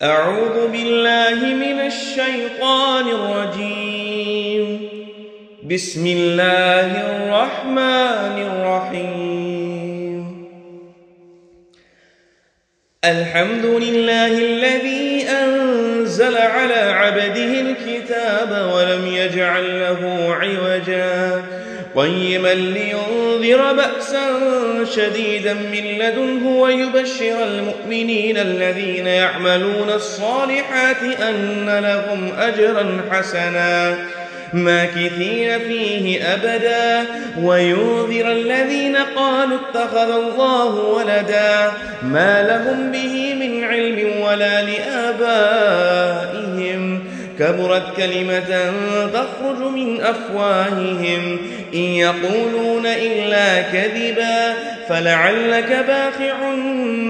أعوذ بالله من الشيطان الرجيم. بسم الله الرحمن الرحيم. الحمد لله الذي أنزل على عبده الكتاب ولم يجعل له عوجا قيما لينذر بأسا شديدا من لدنه ويبشر المؤمنين الذين يعملون الصالحات أن لهم أجرا حسنا ماكثين فيه أبدا وينذر الذين قالوا اتخذ الله ولدا ما لهم به من علم ولا لآبائهم كبرت كلمة تخرج من أفواههم إن يقولون إلا كذبا فلعلك باخع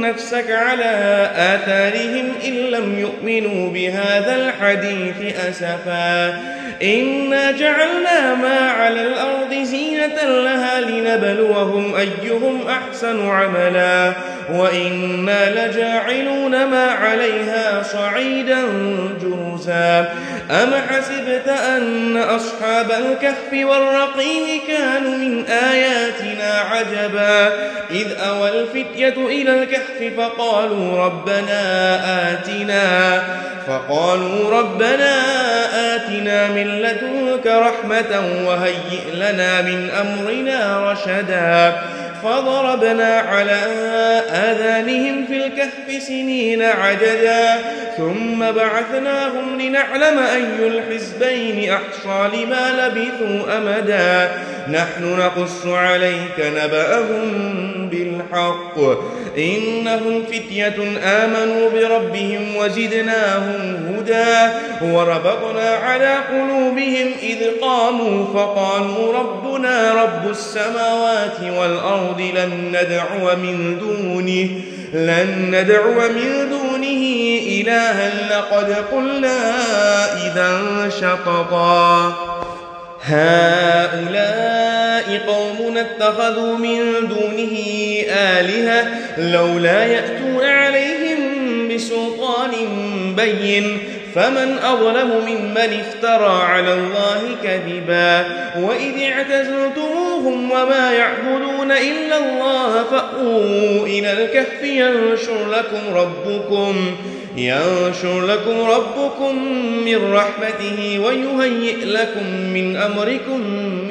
نفسك على آثارهم إن لم يؤمنوا بهذا الحديث أسفا إنا جعلنا ما على الأرض زينة لها لنبلوهم أيهم أحسن عملا وإنا لجاعلون ما عليها صعيدا جرزا أم حسبت أن أصحاب الكهف والرقيم كانوا من آياتنا عجبا إذ أوى الفتية إلى الكهف فقالوا ربنا آتنا من لدنك رحمة وهيئ لنا من أمرنا رشدا فضربنا على آذانهم في الكهف سنين عددا ثم بعثناهم لنعلم أي الحزبين أحصى لما لبثوا أمدا نحن نقص عليك نبأهم بالحق إنهم فتية آمنوا بربهم وزدناهم هدى وربطنا على قلوبهم إذ قاموا فقالوا ربنا رب السماوات والأرض لن ندعو من دونه إلها لقد قلنا إذا شططا هؤلاء قومنا اتخذوا من دونه آلهة لولا يأتون عليهم بسلطان بين فمن أظلم ممن افترى على الله كذبا وإذ اعتزلتموهم وما يعبدون إلا الله فأووا إلى الكهف ينشر لكم ربكم من رحمته ويهيئ لكم من أمركم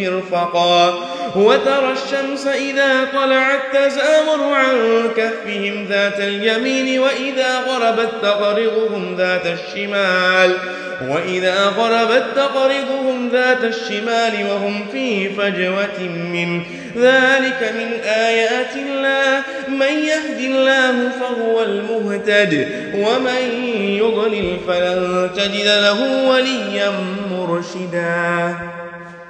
مرفقا وترى الشمس إذا طلعت تزاور عن كهفهم ذات اليمين وإذا غربت تقرضهم ذات الشمال وهم في فجوة منه ذلك من آيات الله من يهد الله فهو المهتد ومن يضلل فلن تجد له وليا مرشدا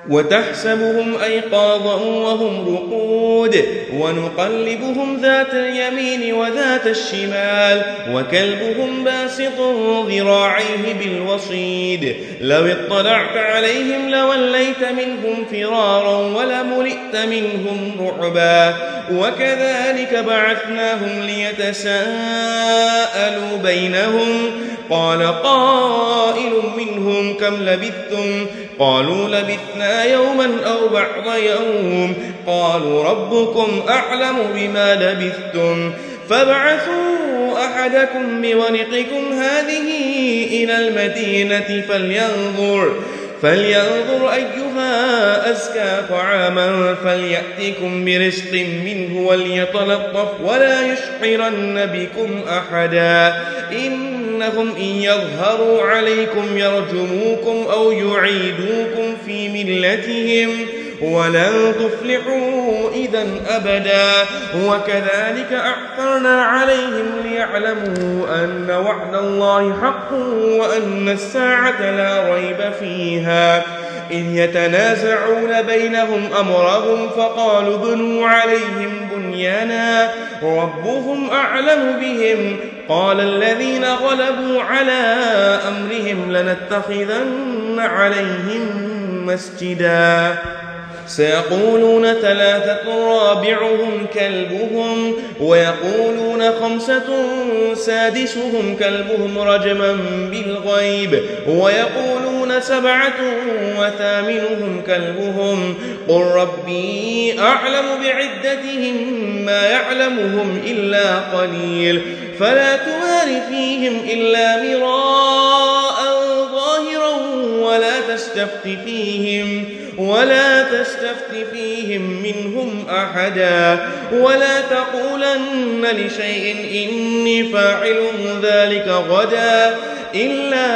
وتحسبهم أيقاظا وهم رقود ونقلبهم ذات اليمين وذات الشمال وكلبهم باسط ذراعيه بالوصيد لو اطلعت عليهم لوليت منهم فرارا ولملئت منهم رعبا وكذلك بعثناهم ليتساءلوا بينهم قال قائل منهم كم لبثتم قالوا لبثنا يوما أو بعض يوم قالوا ربكم أعلم بما لبثتم فابعثوا أحدكم بورقكم هذه إلى المدينة فلينظر أيها أزكى طعاما فليأتكم برزق منه وليتلطف ولا يشعرن بكم أحدا إنهم إن يظهروا عليكم يرجموكم أو يعيدوكم في ملتهم ولن تفلحوا إذا أبدا وكذلك أعثرنا عليهم ليعلموا أن وعد الله حق وأن الساعة لا ريب فيها إذ يتنازعون بينهم أمرهم فقالوا ابنوا عليهم بنيانا ربهم أعلم بهم قال الذين غلبوا على أمرهم لنتخذن عليهم مسجدا سيقولون 3 رابعهم كلبهم ويقولون 5 سادسهم كلبهم رجما بالغيب ويقولون 7 وثامنهم كلبهم قل ربي أعلم بعدتهم ما يعلمهم إلا قليل فلا تمار فيهم إلا مراء ظاهرا ولا تستفت فيهم منهم أحدا ولا تقولن لشيء إني فاعل ذلك غدا إلا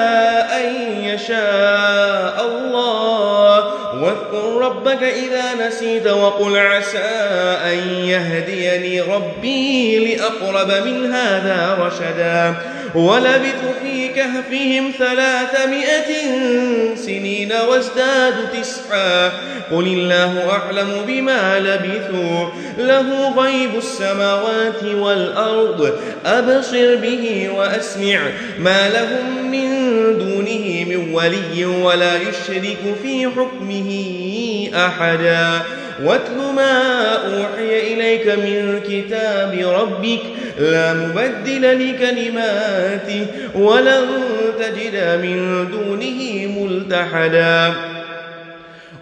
أن يشاء الله واذكر ربك إذا نسيت وقل عسى أن يهديني ربي لأقرب من هذا رشدا ولبثوا في كهفهم 300 سنين وازدادوا 9 قل الله أعلم بما لبثوا له غيب السماوات والأرض أبصر به وأسمع ما لهم من دونه من ولي ولا يشرك في حكمه أحدا واتل ما أوحي إليك من كتاب ربك لا مبدل لكلماته ولن تجد من دونه ملتحدا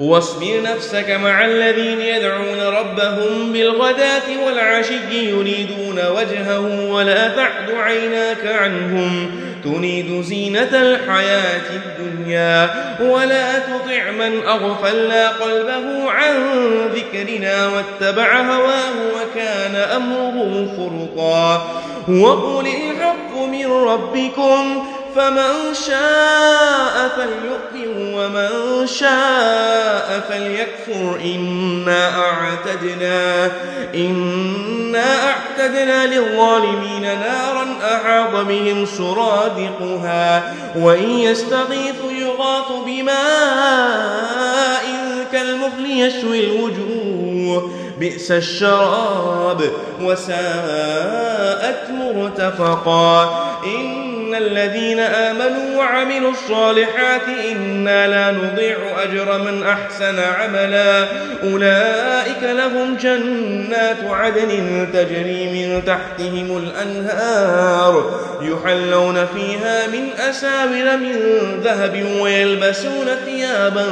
واصبر نفسك مع الذين يدعون ربهم بالغداة والعشي يريدون وجهه ولا تعد عيناك عنهم تريد زينة الحياة الدنيا ولا تطع من أغفلنا قلبه عن ذكرنا واتبع هواه وكان أمره فرطا وقل الحق من ربكم فمن شاء فليؤمن ومن شاء فليكفر إنا أعتدنا للظالمين نارا أحاط بهم سرادقها وإن يستغيثوا يغاثوا بماء كالمهل يشوي الوجوه بئس الشراب وساءت مرتفقا إن الذين آمنوا وعملوا الصالحات إنا لا نضيع أجر من أحسن عملا أولئك لهم جنات عدن تجري من تحتهم الأنهار يحلون فيها من أساور من ذهب ويلبسون ثيابا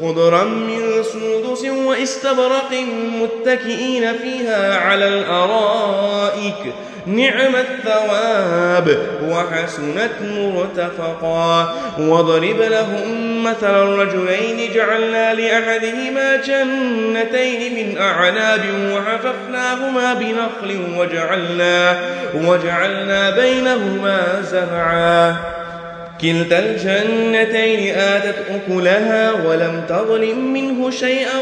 خضرا من سندس واستبرق متكئين فيها على الأرائك نعم الثواب وحسنت مرتفقا وضرب لهم مثل الرجلين جعلنا لأحدهما جنتين من أعناب وحففناهما بنخل وجعلنا بينهما زرعا كلتا الجنتين آتت أكلها ولم تظلم منه شيئا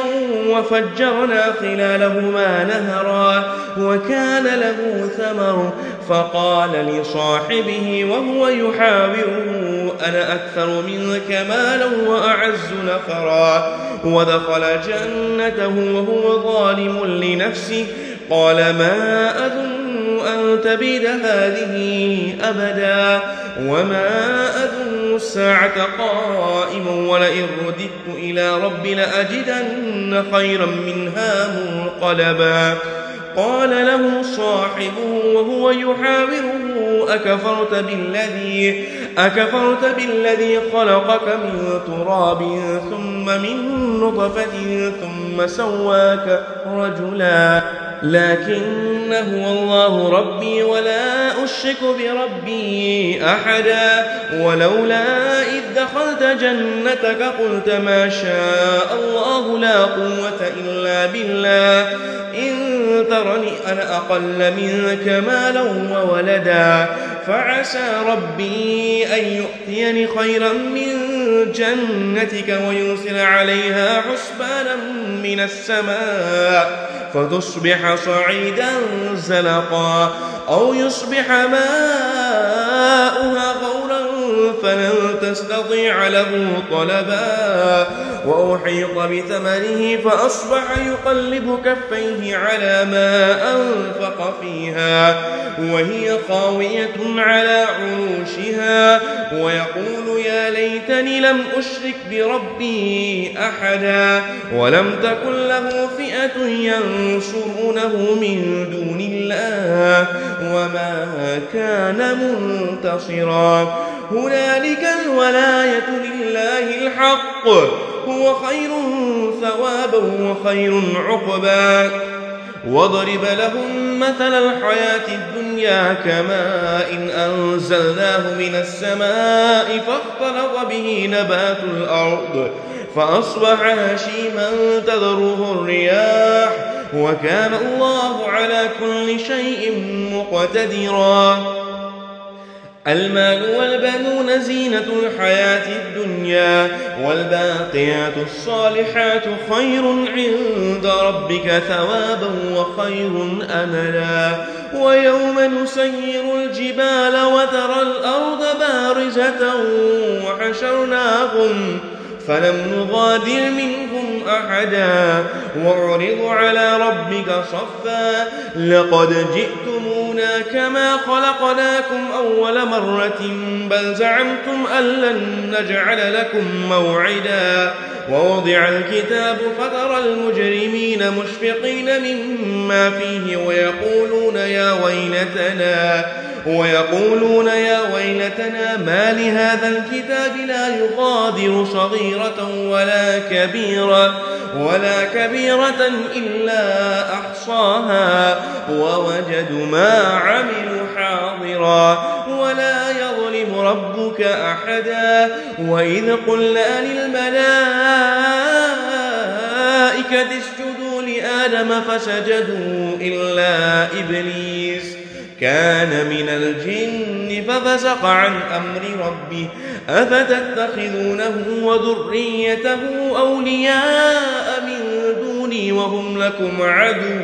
وفجرنا خلالهما نهرا وكان له ثمر فقال لصاحبه وهو يحاوره أنا أكثر منك مالا وأعز نفرا ودخل جنته وهو ظالم لنفسه قال ما أظن أن تبيد هذه أبدا وما أظن الساعة قائما ولئن رددت إلى ربي لأجدن خيرا منها منقلبا قال له صاحبه وهو يحاوره أكفرت بالذي خلقك من تراب ثم من نطفة ثم سواك رجلا لكن هو الله ربي ولا أشرك بربي أحدا ولولا إذ دخلت جنتك قلت ما شاء الله لا قوة إلا بالله إن ترني أنا أقل منك مالا وولدا فعسى ربي أن يؤتيني خيرا من جنتك ويرسل عليها حسبانا من السماء فتصبح صعيدا زلقا أو يصبح ماؤها غورا فلن تستطيع له طلبا وأحيط بثمره فأصبح يقلب كفيه على ما أنفق فيها وهي خاوية على عروشها ويقول يا ليتني لم أشرك بربي أحدا ولم تكن له فئة ينصرونه من دون الله وما كان منتصرا هنالك الولاية لله الحق هو خير ثوابا وخير عقبا واضرب لهم مثل الحياة الدنيا كماء إن أنزلناه من السماء فاختلط به نبات الأرض فأصبح هشيما تذروه الرياح وكان الله على كل شيء مقتدرا المال والبنون زينة الحياة الدنيا والباقيات الصالحات خير عند ربك ثوابا وخير أملا ويوم نسير الجبال وترى الأرض بارزة وحشرناهم فلم نغادر منهم أحدا وعرضوا على ربك صفا لقد جئتمونا كما خلقناكم أول مرة بل زعمتم أن لن نجعل لكم موعدا ووضع الكتاب فترى المجرمين مشفقين مما فيه ويقولون يا ويلتنا ما لهذا الكتاب لا يغادر صغيرة ولا كبيرة إلا أحصاها ووجدوا ما عملوا حاضرا ولا يظلم ربك أحدا وإذ قلنا للملائكة اسجدوا لآدم فسجدوا إلا إبليس كان من الجن ففسق عن أمر ربه أفتتخذونه وذريته أولياء من دوني وهم لكم عدو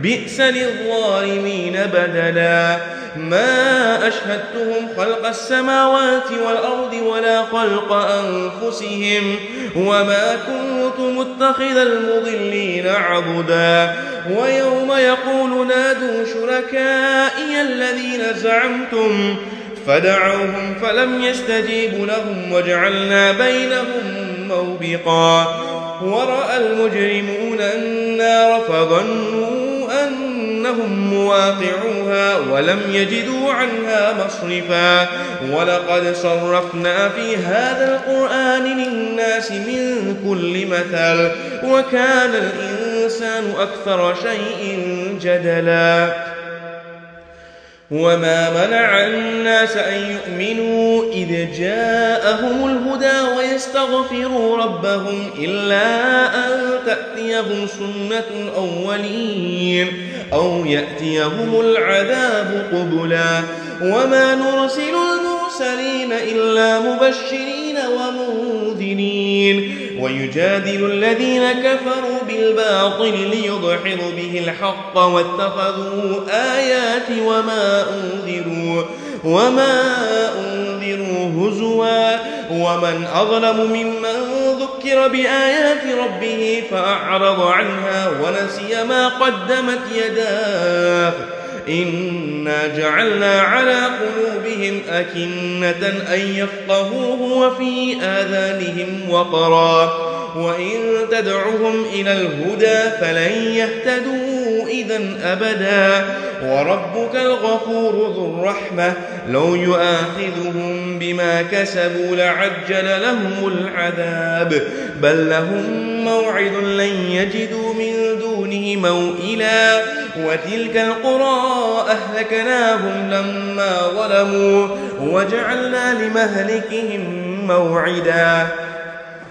بئس للظالمين بدلا ما أشهدتهم خلق السماوات والأرض ولا خلق أنفسهم وما كنت متخذ المضلين عضدا ويوم يقول نادوا شركائي الذين زعمتم فدعوهم فلم يستجيبوا لهم وجعلنا بينهم موبقا ورأى المجرمون النار فظنوا أنهم مواقعوها ولم يجدوا عنها مصرفا ولقد صرفنا في هذا القرآن للناس من كل مثل وكان الإنسان أكثر شيء جدلا وما منع الناس أن يؤمنوا إذ جاءهم الهدى ويستغفروا ربهم إلا أن تأتيهم سنة الأولين أو يأتيهم العذاب قبلا وما نرسل المرسلين إلا مبشرين ومنذرين ويجادل الذين كفروا بالباطل ليضحضوا به الحق واتخذوا آياتي وما أنذروا هزوا ومن أظلم ممن ذكر بآيات ربه فأعرض عنها ونسي ما قدمت يداه إنا جعلنا على قلوبهم أكنة أن يفقهوه وفي آذانهم وقرا وإن تدعهم إلى الهدى فلن يهتدوا إذا أبدا وربك الغفور ذو الرحمة لو يؤاخذهم بما كسبوا لعجل لهم العذاب بل لهم موعد لن يجدوا من دونه موئلا وتلك القرى أهلكناهم لما ظلموا وجعلنا لمهلكهم موعدا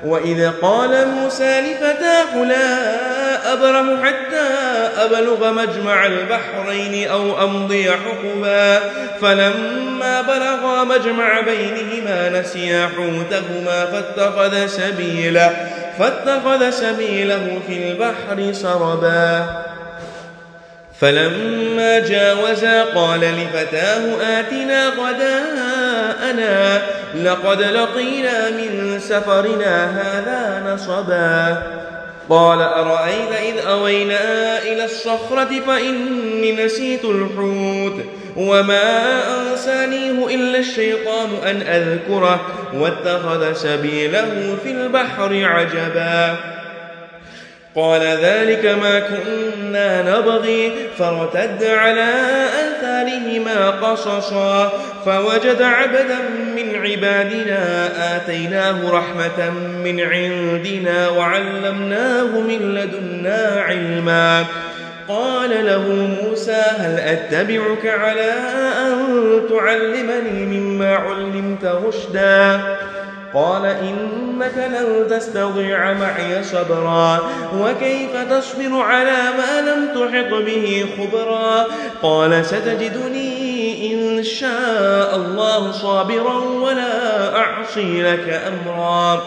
وإذ قال موسى لفتاه لا أبرح حتى أبلغ مجمع البحرين أو أمضي حقبا فلما بلغا مجمع بينهما نسيا حوتهما فاتخذ سبيله في البحر سربا فلما جاوزا قال لفتاه آتنا غداءنا لقد لقينا من سفرنا هذا نصبا قال أرأيت إذ أوينا إلى الصخرة فإني نسيت الحوت وما أنسانيه إلا الشيطان أن أذكره واتخذ سبيله في البحر عجبا قال ذلك ما كنا نبغي فارتد على آثارهما قصصا فوجد عبدا من عبادنا آتيناه رحمة من عندنا وعلمناه من لدنا علما قال له موسى هل أتبعك على أن تعلمني مما علمت رشدا قال إنك لن تستطيع معي صبرا وكيف تصبر على ما لم تحط به خبرا قال ستجدني إن شاء الله صابرا ولا أعصي لك أمرا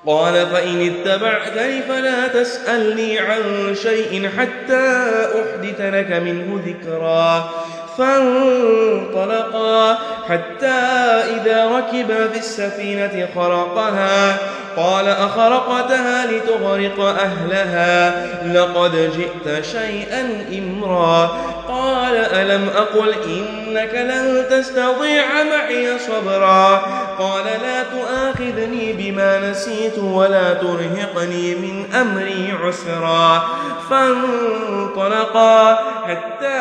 قال فإن اتبعتني فلا تسألني عن شيء حتى أحدث لك منه ذكرا فانطلقا حتى إذا ركبا في السفينة خرقها قال أخرقتها لتغرق أهلها لقد جئت شيئا إمرا قال ألم أقل إنك لن تستطيع معي صبرا قال لا تؤاخذني بما نسيت ولا ترهقني من أمري عسرا فانطلقا حتى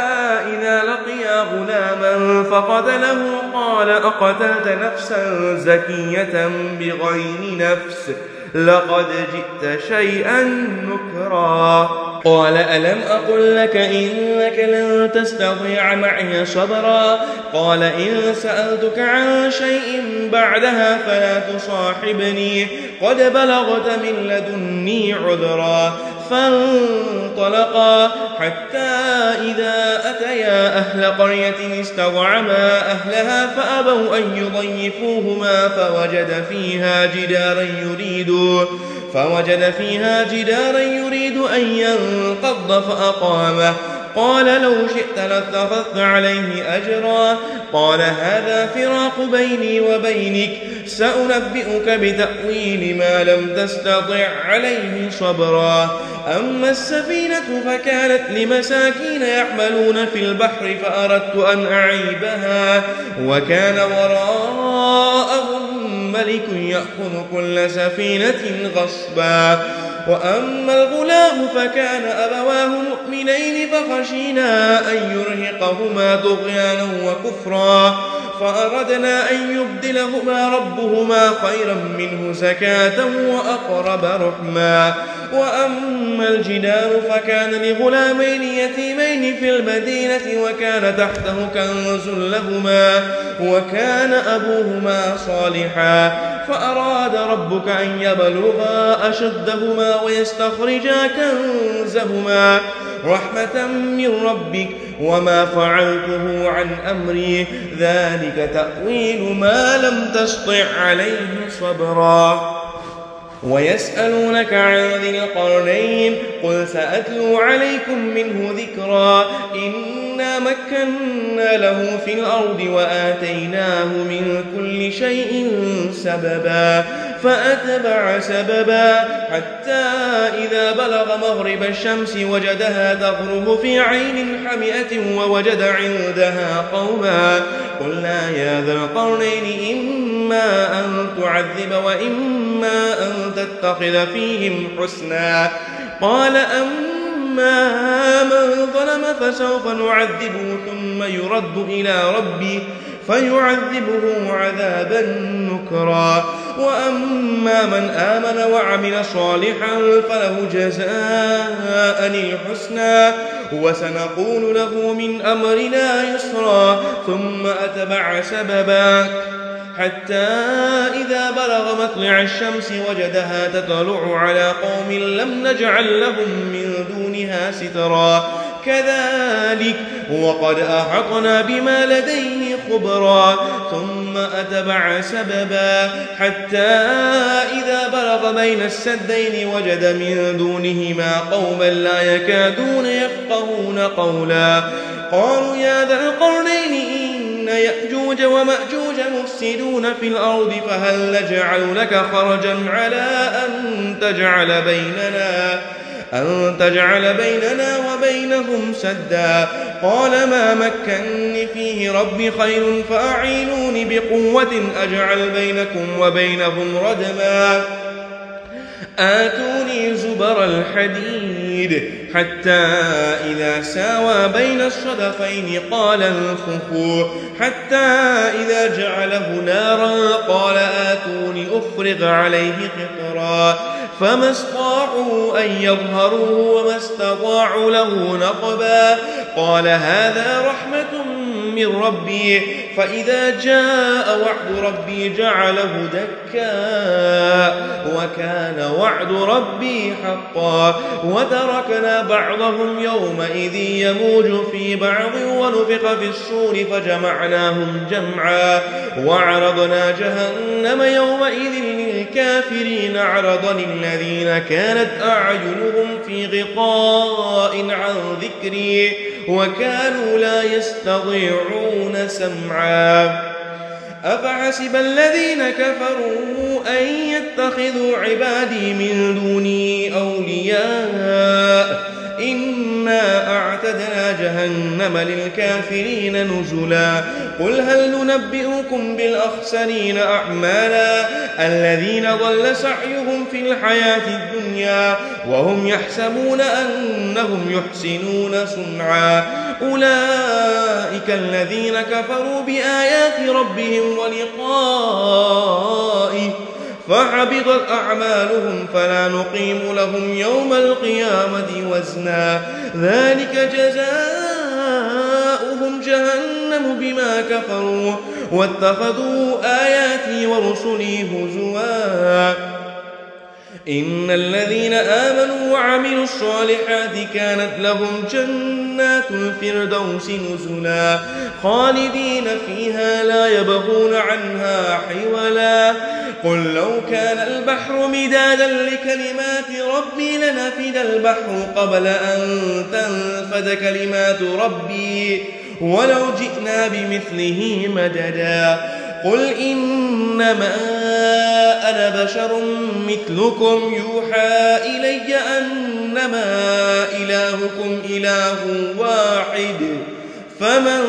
إذا لقيا غلاما فقتله قال أقتلت نفسا زكية بغير نفس لقد جئت شيئا نكرا قال ألم أقل لك إنك لن تستطيع معي صبرا قال إن سألتك عن شيء بعدها فلا تصاحبني قد بلغت من لدني عذرا فانطلقا حتى إذا أتيا أهل قرية استطعما أهلها فأبوا أن يضيفوهما فوجد فيها جدارا يريد أن ينقض فأقامه قال لو شئت لاتخذت عليه أجرا قال هذا فراق بيني وبينك سأنبئك بتأويل ما لم تستطع عليه صبرا أما السفينة فكانت لمساكين يعملون في البحر فأردت أن أعيبها وكان وراءهم ملك يأخذ كل سفينة غصبا وأما الغلام فكان أبواه مؤمنين فخشينا أن يرهقهما طغيانا وكفرا فأردنا أن يبدلهما ربهما خيرا منه زكاة وأقرب رحما وأما الجدار فكان لغلامين يتيمين في المدينة وكان تحته كنز لهما وكان أبوهما صالحا فأراد ربك أن يبلغا أشدهما ويستخرجا كنزهما رحمة من ربك وما فعلته عن أمري ذلك تأويل ما لم تسطع عليه صبرا ويسألونك عن ذي القرنين قل سأتلو عليكم منه ذكرا إنا مكنا له في الأرض وآتيناه من كل شيء سببا فأتبع سببا حتى إذا بلغ مغرب الشمس وجدها تغرب في عين حمئة ووجد عندها قوما قلنا يا ذا القرنين إما أن تعذب وإما أن تتخذ فيهم حسنا قال أما من ظلم فسوف نعذبه ثم يرد إلى ربي فيعذبه عذابا نكرا وأما من آمن وعمل صالحا فله جزاء الحسنى وسنقول له من أمرنا يسرا ثم أتبع سببا حتى إذا بلغ مطلع الشمس وجدها تطلع على قوم لم نجعل لهم من دونها سترا كذلك وقد أحطنا بما لديه خبرا ثم أتبع سببا حتى إذا بلغ بين السدين وجد من دونهما قوما لا يكادون يفقهون قولا قالوا يا ذا القرنين إن يأجوج ومأجوج مفسدون في الأرض فهل نجعل لك خرجا على أن تجعل بيننا وبينهم سدا قال ما مكنني فيه ربي خير فأعينوني بقوة أجعل بينكم وبينهم ردما آتوني زبر الحديد حتى إذا ساوى بين الصدفين قال انفخوا حتى إذا جعله نارا قال آتوني أفرغ عليه قطرا فما استطاعوا أن يظهروه وما استطاعوا له نقبا قال هذا رحمة من ربي فإذا جاء وعد ربي جعله دكا وكان وعد ربي حقا وتركنا بعضهم يومئذ يموج في بعض ونفخ في الصور فجمعناهم جمعا وعرضنا جهنم يومئذ للكافرين عرضا الذين كانت أعينهم في غطاء عن ذكري وكانوا لا يستطيعون سمعا أفحسب الذين كفروا أن يتخذوا عبادي من دوني أولياء إنا أعتدنا جهنم للكافرين نزلا قل هل ننبئكم بالأخسرين أعمالا الذين ضل سعيهم في الحياة الدنيا وهم يحسبون أنهم يحسنون صنعا أولئك الذين كفروا بآيات ربهم ولقائه فحبطت أعمالهم فلا نقيم لهم يوم القيامة وزنا ذلك جزاؤهم جهنم بما كفروا واتخذوا آياتي ورسلي هزوا إن الذين آمنوا وعملوا الصالحات كانت لهم جنات الفردوس نزلا خالدين فيها لا يبغون عنها حولا قل لو كان البحر مدادا لكلمات ربي لنفد البحر قبل أن تنفد كلمات ربي ولو جئنا بمثله مددا قل إنما أنا بشر مثلكم يوحى إلي أنما إلهكم إله واحد فمن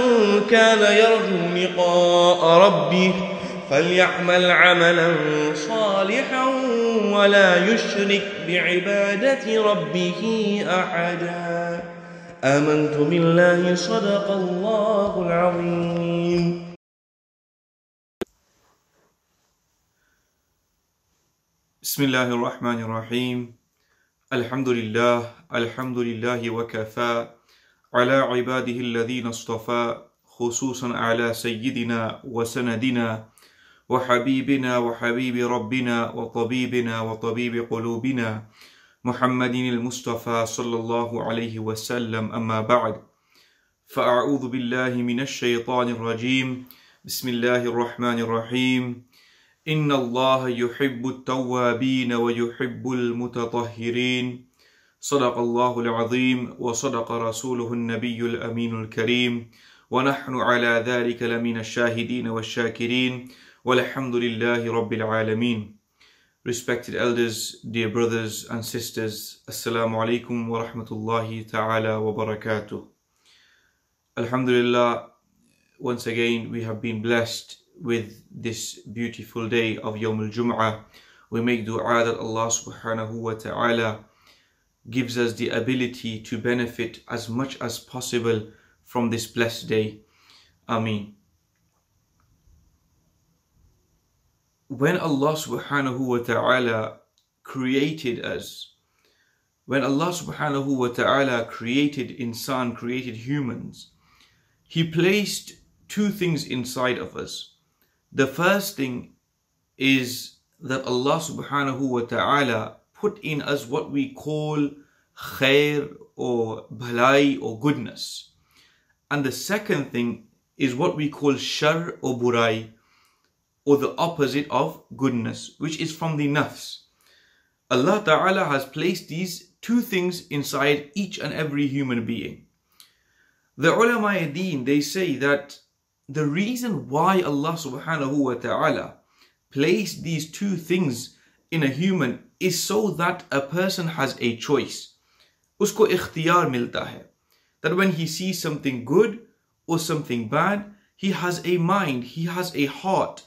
كان يرجو لقاء ربه فليعمل عملا صالحا ولا يشرك بعبادة ربه أحدا آمنت بالله صدق الله العظيم. بسم الله الرحمن الرحيم الحمد لله وكفى على عباده الذين اصطفى خصوصا على سيدنا وسندنا وحبيبنا وحبيب ربنا وطبيبنا وطبيب قلوبنا محمد المصطفى صلى الله عليه وسلم أما بعد فأعوذ بالله من الشيطان الرجيم بسم الله الرحمن الرحيم إن الله يحب التوابين ويحب المتطهرين صدق الله العظيم وصدق رسوله النبي الأمين الكريم ونحن على ذلك لمن الشاهدين والشاكرين والحمد لله رب العالمين. Respected elders, dear brothers and sisters, Assalamu alaikum wa rahmatullahi ta'ala wa barakatuh. Alhamdulillah, once again we have been blessed with this beautiful day of Yawm al-Jum'ah. We make dua that Allah subhanahu wa ta'ala gives us the ability to benefit as much as possible from this blessed day. Ameen. When Allah subhanahu wa ta'ala created us, when Allah subhanahu wa ta'ala created insan, created humans, He placed two things inside of us. The first thing is that Allah subhanahu wa ta'ala put in us what we call khair or bhalai or goodness. And the second thing is what we call shar or burai, or the opposite of goodness, which is from the nafs. Allah Ta'ala has placed these two things inside each and every human being. The ulama deen, they say that the reason why Allah Subhanahu wa Ta'ala placed these two things in a human is so that a person has a choice. Usko ikhtiyar milta hai. That when he sees something good or something bad, he has a mind, he has a heart.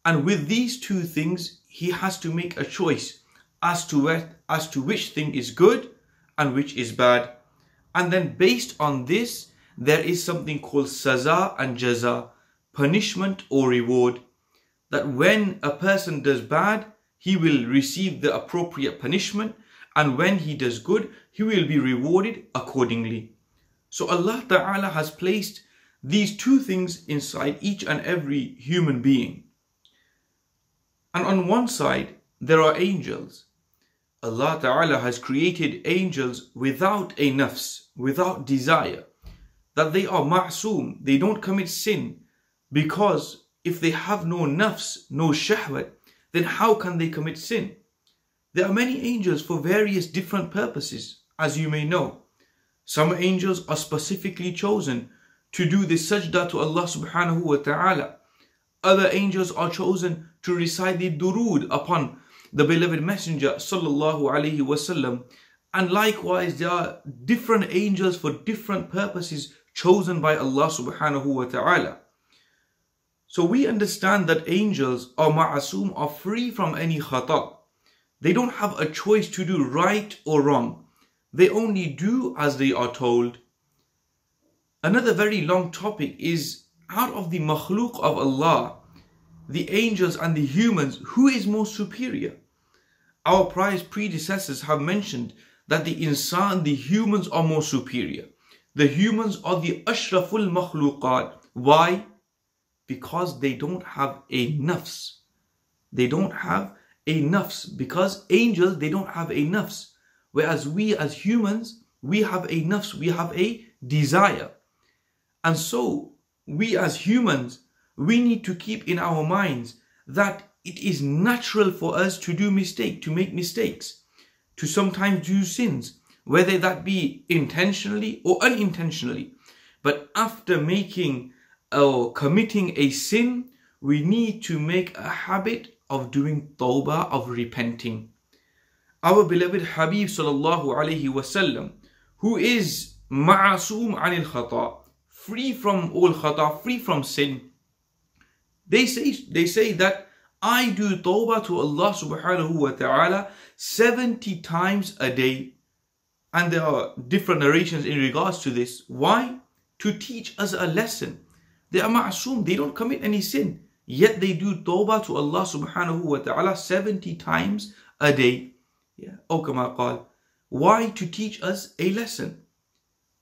And with these two things, he has to make a choice as to which thing is good and which is bad. And then based on this, there is something called saza and jaza, punishment or reward. That when a person does bad, he will receive the appropriate punishment, and when he does good, he will be rewarded accordingly. So Allah Ta'ala has placed these two things inside each and every human being. And on one side, there are angels. Allah Ta'ala has created angels without a nafs, without desire. That they are ma'soom, they don't commit sin. Because if they have no nafs, no shahwat, then how can they commit sin? There are many angels for various different purposes, as you may know. Some angels are specifically chosen to do the sajda to Allah Subhanahu wa Ta'ala. Other angels are chosen to recite the durood upon the beloved Messenger Sallallahu Alaihi Wasallam. And likewise, there are different angels for different purposes chosen by Allah Subhanahu wa Ta'ala. So we understand that angels are ma'asum, are free from any khata. They don't have a choice to do right or wrong. They only do as they are told. Another very long topic is, out of the makhluk of Allah, the angels and the humans, who is more superior? Our prior predecessors have mentioned that the insan, the humans are more superior. The humans are the ashraful makhluqat. Why? Because they don't have a nafs. They don't have a nafs. Because angels, they don't have a nafs. Whereas we as humans, we have a nafs, we have a desire. And so, we as humans, we need to keep in our minds that it is natural for us to do mistakes, to make mistakes, to sometimes do sins, whether that be intentionally or unintentionally. But after making or committing a sin, we need to make a habit of doing tawbah, of repenting. Our beloved Habib Sallallahu Alaihi Wasallam, who is ma'asum anil khata, free from all khata, free from sin, they say that I do tawbah to Allah Subhanahu wa Ta'ala 70 times a day. And there are different narrations in regards to this. Why? To teach us a lesson. They are ma'asum, they don't commit any sin. Yet they do tawbah to Allah Subhanahu wa Ta'ala 70 times a day. Aw kama qal. Why? To teach us a lesson.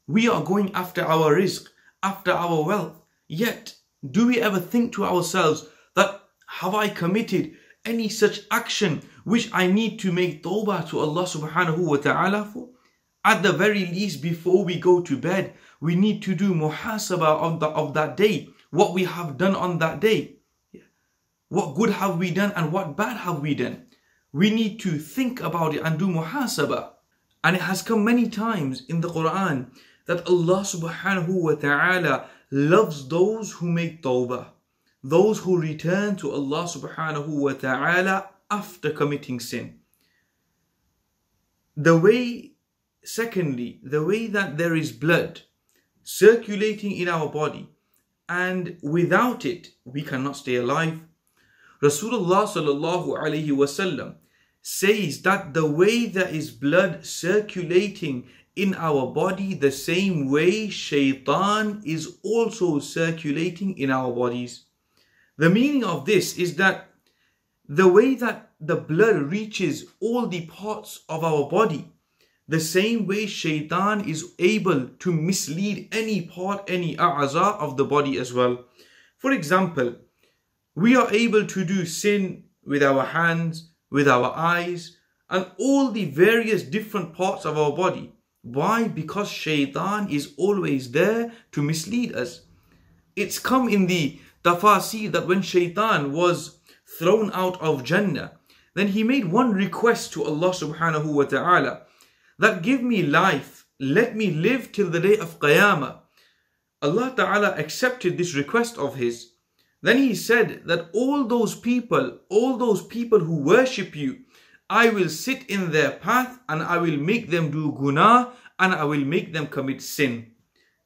We are going after our rizq, after our wealth. Yet, do we ever think to ourselves that, have I committed any such action which I need to make tawbah to Allah Subhanahu wa Ta'ala for? At the very least, before we go to bed, we need to do muhasabah of that day. What we have done on that day. What good have we done and what bad have we done? We need to think about it and do muhasabah. And it has come many times in the Quran that Allah Subhanahu wa Ta'ala loves those who make tawbah. Those who return to Allah Subhanahu wa Ta'ala after committing sin. Secondly, the way that there is blood circulating in our body, and without it we cannot stay alive. Rasulullah Sallallahu Alaihi Wasallam says that the way there is blood circulating in our body, the same way shaitan is also circulating in our bodies. The meaning of this is that the way that the blood reaches all the parts of our body, the same way shaitan is able to mislead any part, any a'za of the body as well. For example, we are able to do sin with our hands, with our eyes, and all the various different parts of our body. Why? Because shaitan is always there to mislead us. It's come in the tafasir that when shaitan was thrown out of Jannah, then he made one request to Allah subhanahu wa ta'ala, that give me life, let me live till the day of Qiyamah. Allah ta'ala accepted this request of his. Then he said that all those people who worship you, I will sit in their path and I will make them do gунah and I will make them commit sin.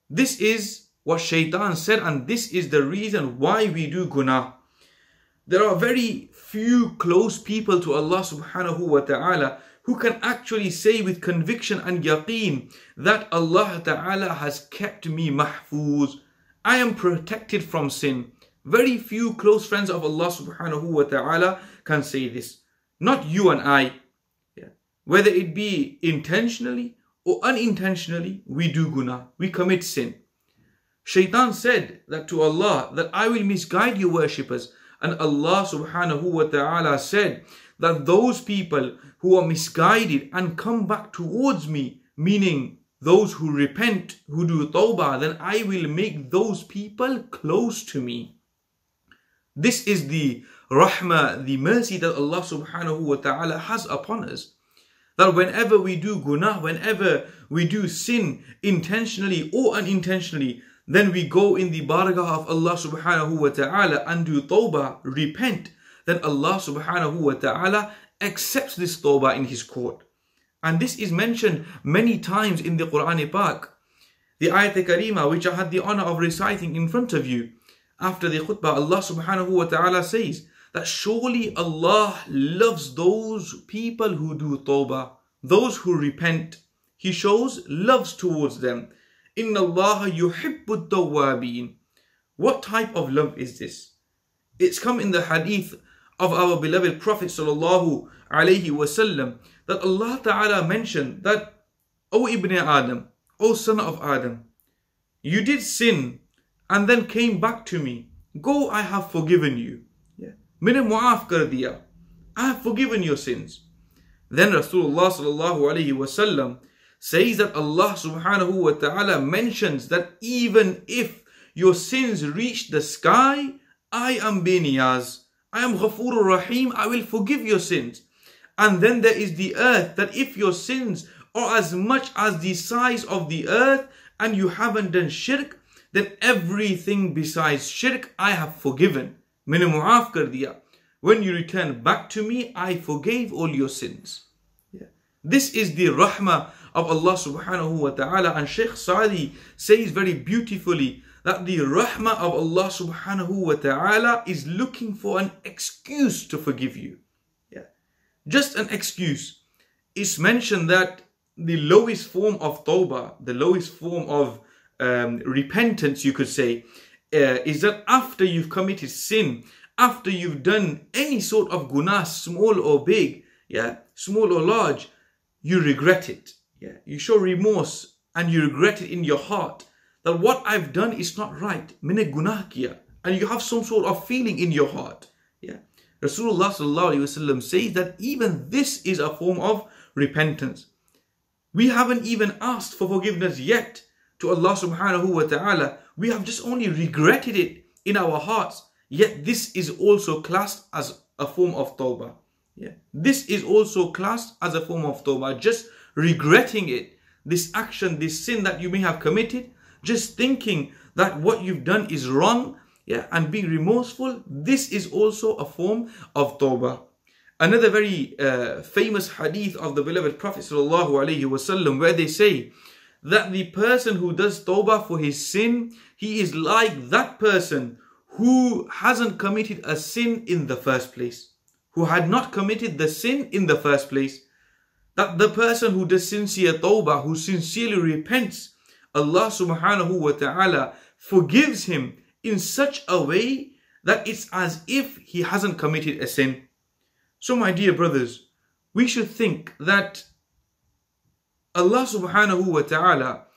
This is what shaitan said, and this is the reason why we do gунah. There are very few close people to Allah subhanahu wa ta'ala who can actually say with conviction and yaqeen that Allah ta'ala has kept me mahfuz. I am protected from sin. Very few close friends of Allah subhanahu wa ta'ala can say this. Not you and I. Whether it be intentionally or unintentionally, we do gунah. We commit sin. Shaitan said that to Allah, that I will misguide your worshippers. And Allah subhanahu wa ta'ala said that those people who are misguided and come back towards me, meaning those who repent, who do tawbah, then I will make those people close to me. This is the rahmah, the mercy that Allah subhanahu wa ta'ala has upon us. That whenever we do gунah, whenever we do sin intentionally or unintentionally, then we go in the barakah of Allah subhanahu wa ta'ala and do tawbah, repent, then Allah subhanahu wa ta'ala accepts this tawbah in His court. And this is mentioned many times in the Quran Pak. The ayat Kareemah, which I had the honor of reciting in front of you after the khutbah, Allah subhanahu wa ta'ala says that surely Allah loves those people who do tawbah, those who repent. He shows loves towards them. Inna Allah yuhibbu tawwabin. What type of love is this? It's come in the hadith of our beloved Prophet sallallahu alaihi wasallam that Allah Ta'ala mentioned that, O Ibn Adam, O son of Adam, you did sin and then came back to me. Go, I have forgiven you. Maine mu'aaf kar diya. I have forgiven your sins. Then Rasulullah sallallahu alaihi wasallam says that Allah subhanahu wa ta'ala mentions that even if your sins reach the sky, I am Biniyaz. I am Ghafurur Rahim. I will forgive your sins. And then there is the earth, that if your sins are as much as the size of the earth and you haven't done shirk, then everything besides shirk I have forgiven. Maine mu'aaf kar diya. When you return back to me, I forgave all your sins. This is the rahmah of Allah subhanahu wa ta'ala. And Shaykh Sa'di says very beautifully that the rahmah of Allah subhanahu wa ta'ala is looking for an excuse to forgive you. Just an excuse. It's mentioned that the lowest form of tawbah, the lowest form of repentance, you could say, is that after you've committed sin, after you've done any sort of gунah, small or big, small or large, you regret it. You show remorse and you regret it in your heart that what I've done is not right. Maine gунah kiya. And you have some sort of feeling in your heart. Rasulullah sallallahu alaihi wasallam says that even this is a form of repentance. We haven't even asked for forgiveness yet to Allah subhanahu wa ta'ala. We have just only regretted it in our hearts. Yet this is also classed as a form of tawbah. This is also classed as a form of tawbah. Just regretting it, this action, this sin that you may have committed, just thinking that what you've done is wrong, and being remorseful, this is also a form of tawbah. Another very famous hadith of the beloved Prophet sallallahu alaihi wasallam, where they say that the person who does tawbah for his sin, he is like that person who hasn't committed a sin in the first place, who had not committed the sin in the first place. That the person who does sincere tawbah, who sincerely repents, Allah subhanahu wa ta'ala forgives him in such a way that it's as if he hasn't committed a sin. So my dear brothers, we should think that Allah subhanahu wa ta'ala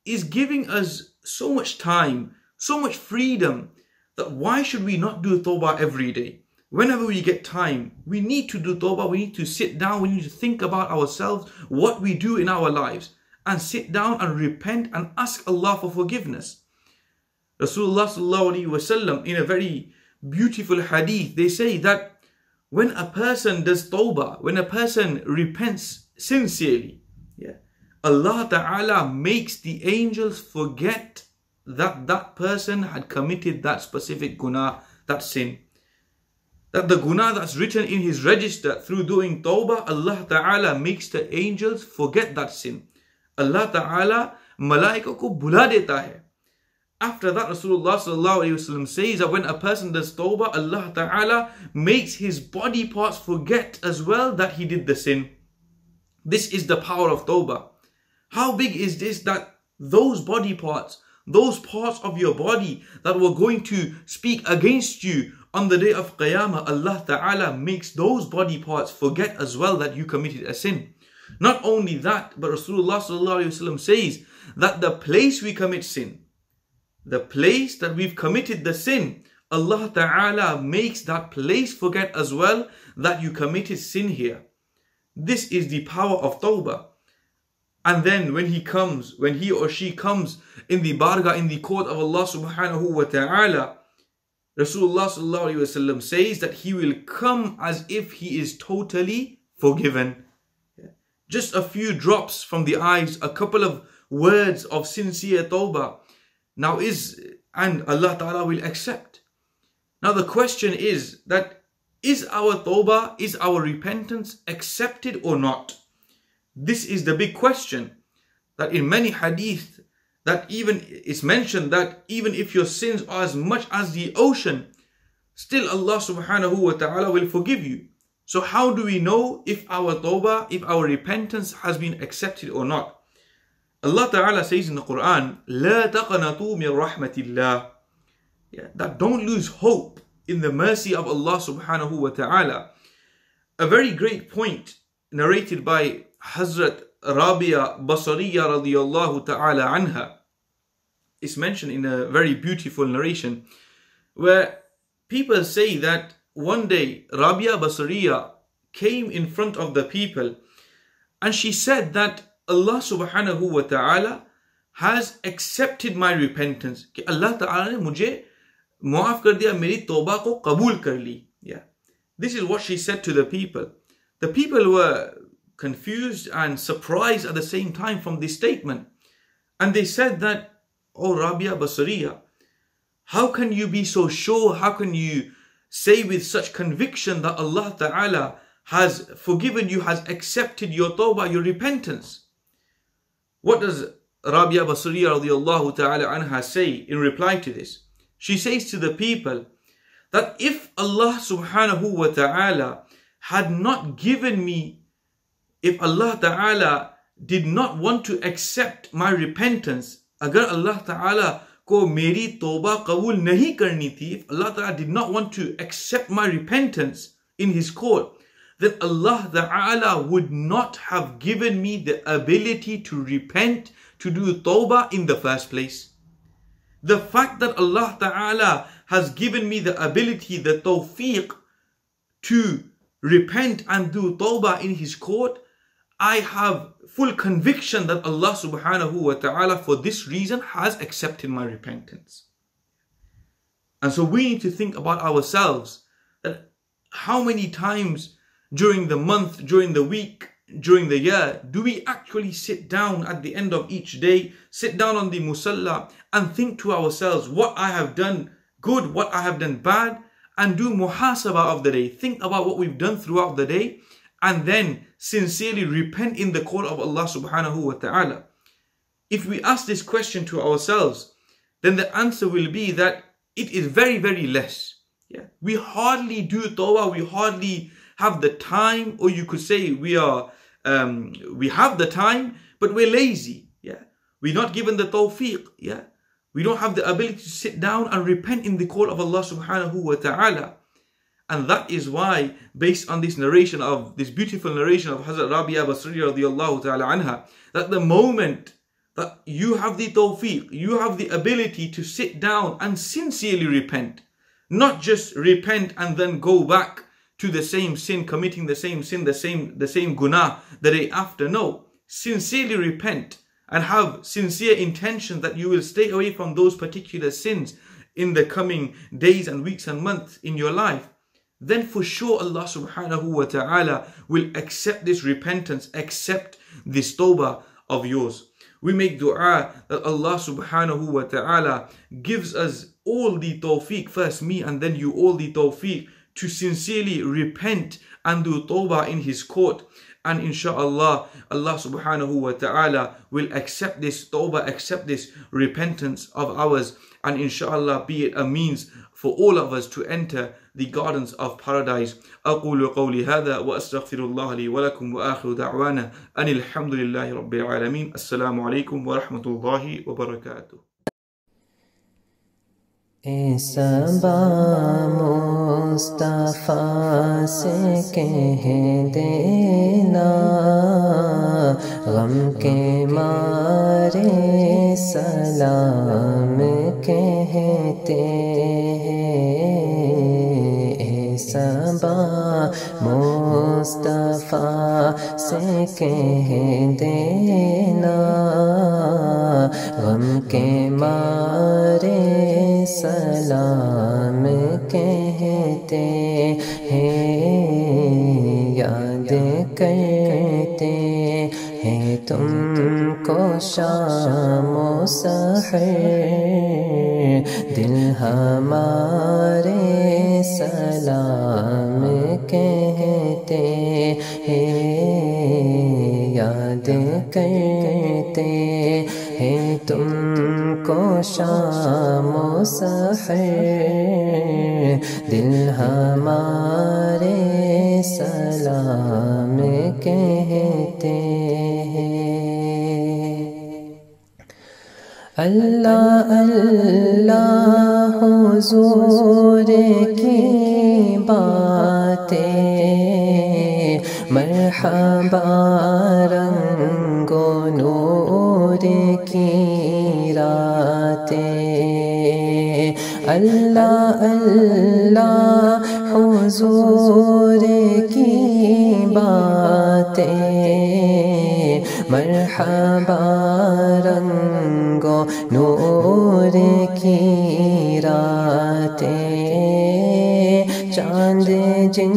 is giving us so much time, so much freedom, that why should we not do tawbah every day? whenever we get time, we need to do tawbah. We need to sit down. We need to think about ourselves, what we do in our lives, and sit down and repent and ask Allah for forgiveness. Rasulullah sallallahu alaihi wasallam, in a very beautiful hadith, they say that when a person does tawbah, when a person repents sincerely, Allah Ta'ala makes the angels forget that that person had committed that specific guna, that sin. That the guna that's written in his register through doing tawbah, Allah Ta'ala makes the angels forget that sin. Allah Ta'ala malaika ko bula deta hai. After that, Rasulullah sallallahu alaihi wasallam says that when a person does tawbah, Allah Ta'ala makes his body parts forget as well that he did the sin. This is the power of tawbah. How big is this, that those body parts, those parts of your body that were going to speak against you on the day of Qiyamah, Allah Ta'ala makes those body parts forget as well that you committed a sin. Not only that, but Rasulullah sallallahu alaihi wasallam says that the place we commit sin, the place that we've committed the sin, Allah Ta'ala makes that place forget as well that you committed sin here. This is the power of tawbah. And then when he or she comes in the bargah, in the court of Allah subhanahu wa ta'ala, Rasulullah sallallahu alaihi wasallam says that he will come as if he is totally forgiven. Just a few drops from the eyes, a couple of words of sincere tawbah. And Allah Ta'ala will accept. Now the question is that, is our tawbah, is our repentance accepted or not? This is the big question. That in many hadith, that even it's mentioned that even if your sins are as much as the ocean, still Allah subhanahu wa ta'ala will forgive you. So how do we know if our tawbah, if our repentance has been accepted or not? Allah Ta'ala says in the Quran, لا تقنطوا من رحمة الله. That don't lose hope in the mercy of Allah subhanahu wa ta'ala. A very great point narrated by Hazrat Rabia Basariya radiyallahu ta'ala anha. It's mentioned in a very beautiful narration where people say that one day Rabia Basariya came in front of the people and she said that Allah subhanahu wa ta'ala has accepted my repentance. Ki Allah Ta'ala ne mujhe maaf kar diya, meri tawbah ko qabul kar li. This is what she said to the people. The people were confused and surprised at the same time from this statement. And they said that, oh Rabia Basariya, how can you be so sure? How can you say with such conviction that Allah Ta'ala has forgiven you, has accepted your tawbah, your repentance? What does Rabia Basariya radiyallahu ta'ala anha say in reply to this? She says to the people that if Allah subhanahu wa ta'ala had not given me, if Allah Ta'ala did not want to accept my repentance, agar Allah Ta'ala ko meri tawbah qabul nahi karni thi, if Allah Ta'ala did not want to accept my repentance in His court, then Allah Ta'ala would not have given me the ability to repent, to do tawbah in the first place. The fact that Allah Ta'ala has given me the ability, the tawfiq to repent and do tawbah in His court, I have full conviction that Allah subhanahu wa ta'ala for this reason has accepted my repentance. And so we need to think about ourselves, that how many times during the month, during the week, during the year, do we actually sit down at the end of each day, sit down on the musalla and think to ourselves what I have done good, what I have done bad, and do muhasabah of the day. Think about what we've done throughout the day and then sincerely repent in the court of Allah subhanahu wa ta'ala. If we ask this question to ourselves, then the answer will be that it is very, very less. We hardly do tawbah, we hardly have the time, or you could say we have the time, but we're lazy. We're not given the tawfiq. We don't have the ability to sit down and repent in the court of Allah subhanahu wa ta'ala. And that is why, based on this narration of, this beautiful narration of Hazrat Rabia Basariya radiyallahu ta'ala anha, that the moment that you have the tawfiq, you have the ability to sit down and sincerely repent, Not just repent and then go back to the same sin, committing the same sin, the same gунah the day after. No, sincerely repent and have sincere intention that you will stay away from those particular sins in the coming days and weeks and months in your life. Then for sure Allah subhanahu wa ta'ala will accept this repentance, accept this tawbah of yours. We make dua that Allah subhanahu wa ta'ala gives us all the tawfiq, first me and then you, all the tawfiq to sincerely repent and do tawbah in His court. And inshallah, Allah subhanahu wa ta'ala will accept this tawbah, accept this repentance of ours, and inshallah be it a means for all of us to enter the gardens of paradise. أقول قولي هذا وأستغفر الله لي ولكم وآخر دعوانا أن الحمد لله رب العالمين. السلام عليكم ورحمة الله وبركاته. صبا مصطفیٰ سے کہہ دینا غم کے مارے سلام کہتے ہیں. صبا مصطفیٰ سے کہہ دینا غم کے مارے سلام کہتے ہیں. یاد کرتے ہیں تم کو شام و سحر دل ہمارے سلام کہتے ہیں. یاد کرتے ہیں تم کو شام و سحر دل ہمارے سلام کہتے ہیں. اللہ اللہ حضور کی باتیں مرحبا رنگ و نور کی راتیں. اللہ اللہ حضور کی باتیں مرحبا رنگ و نور کی راتیں. چاند جن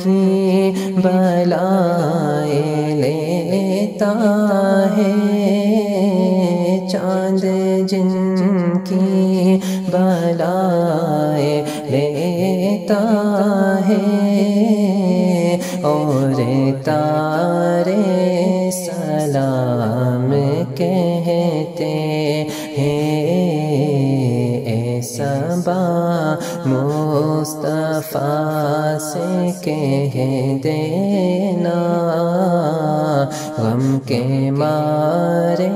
کی بلائیں لیتا ہے چاند جن کی بلائیں لیتا ہے اور تارے سلام کہتے ہیں. صبا مصطفیٰ سے کہہ دینا غم کے مارے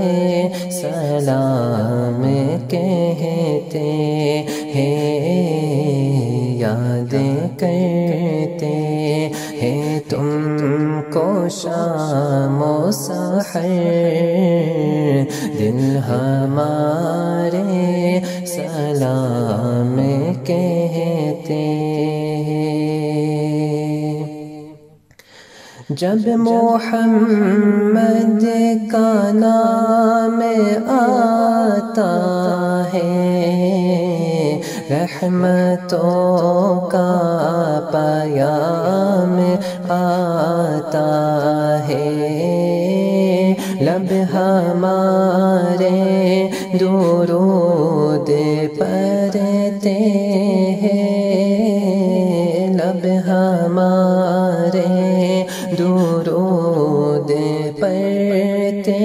سلام کہتے ہیں. یاد کرتے ہیں تم کو شام و سحر دل ہمارے سلام کہتے ہیں. جب محمد کا نام آتا ہے رحمتوں کا پیام آتا ہے. لب ہمارے درود پڑھتے ہیں لب ہمارے درود پڑھتے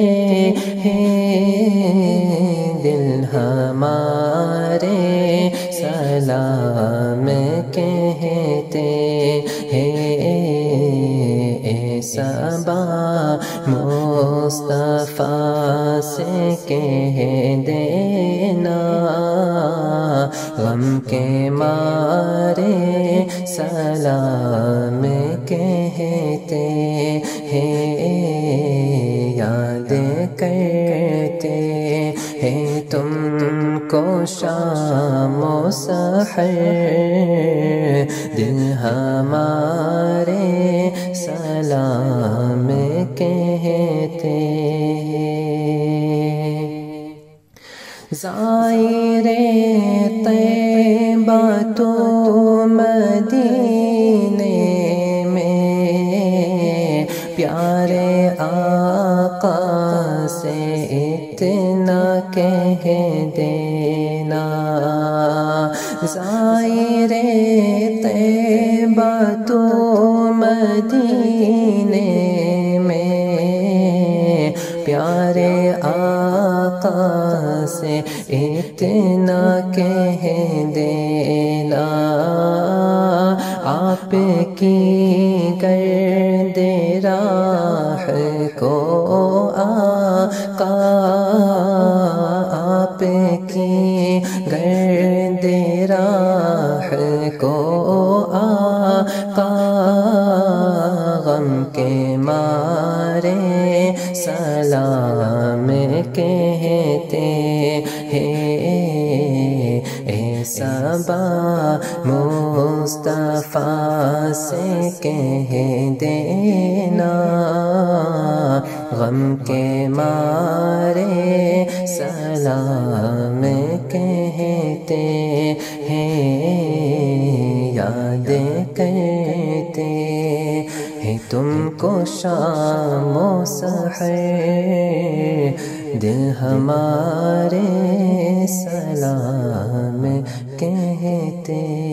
ہیں. دل ہمارے سلام کہتے ہیں. صبا مصطفیٰ سے کہہ دینا غم کے مارے سلام کہتے ہیں. یاد کرتے ہیں تم کو شام و سحر دل ہمارے سلام کہتے زائر طیبہ تو مدینے میں پیارے آقا سے اتنا کہہ دینا زائر طیبہ تو مدینے میں پیارے آقا سے اتنا کہہ دینا آپ کی گرد راہ کو آقا آپ کی گرد راہ کو آقا غم کے مارے سلام کہتے ہیں اے صبا مصطفیٰ سے کہہ دینا غم کے مارے سلام کہتے ہیں یاد کرتے ہیں تم کو شام و سحر دل ہمارے سلام کہتے